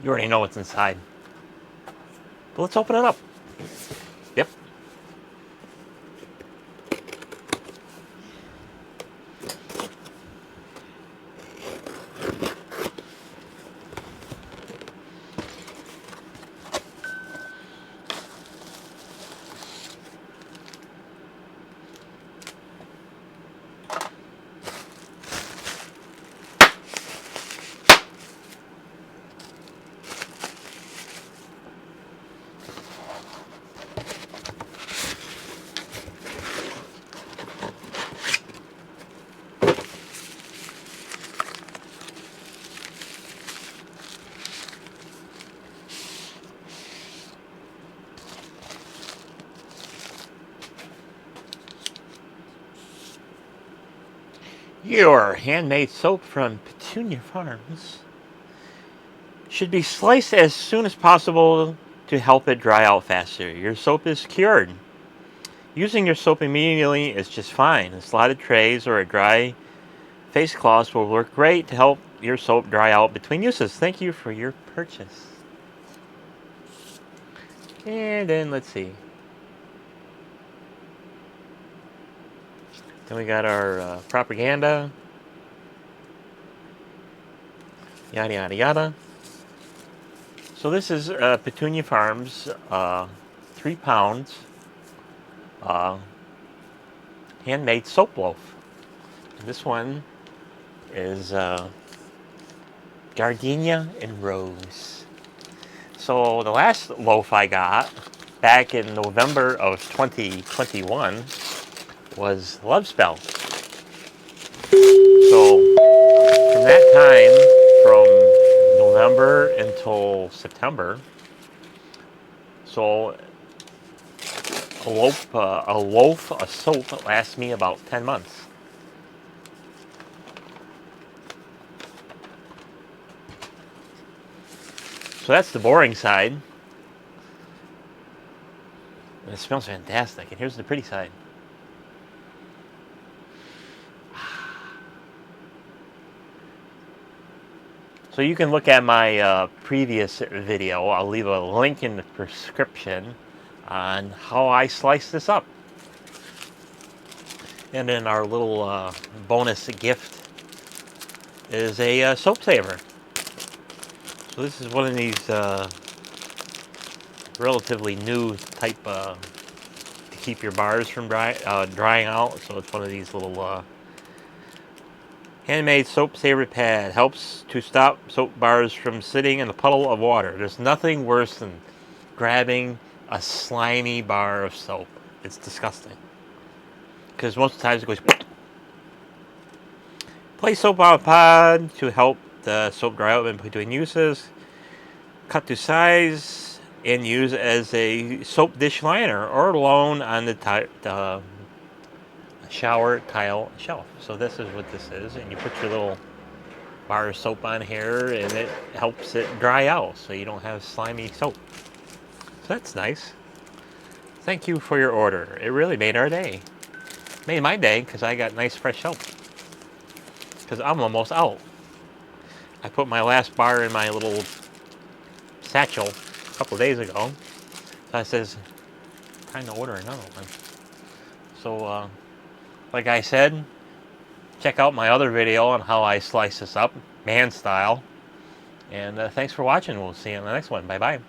You already know what's inside. But let's open it up. Yep. Your handmade soap from Petunia Farms should be sliced as soon as possible to help it dry out faster. Your soap is cured. Using your soap immediately is just fine. A slotted trays or a dry face cloth will work great to help your soap dry out between uses. Thank you for your purchase. And then let's see. Then we got our propaganda. Yada yada yada. So this is Petunia Farms, 3 pounds handmade soap loaf. This one is Gardinia and Rose. So the last loaf I got back in November of 2021 was Love Spell. So from that time, from November until September, so a loaf of soap lasts me about 10 months. So that's the boring side. And it smells fantastic. And here's the pretty side. So you can look at my previous video. I'll leave a link in the description on how I slice this up. And then our little bonus gift is a soap saver. So this is one of these relatively new type to keep your bars from drying out. So it's one of these little handmade soap saver pad. Helps to stop soap bars from sitting in a puddle of water. There's nothing worse than grabbing a slimy bar of soap. It's disgusting. Because most of the times it goes. Place soap on a pod to help the soap dry out in between uses. Cut to size and use as a soap dish liner or alone on the shower tile shelf. So this is what this is, and you put your little bar of soap on here and it helps it dry out so you don't have slimy soap. So that's nice. Thank you for your order. It really made our day. Made my day because I got nice fresh soap. Because I'm almost out. I put my last bar in my little satchel a couple of days ago. So I says, time to order another one. So, like I said, check out my other video on how I slice this up, man style. And thanks for watching. We'll see you in the next one. Bye-bye.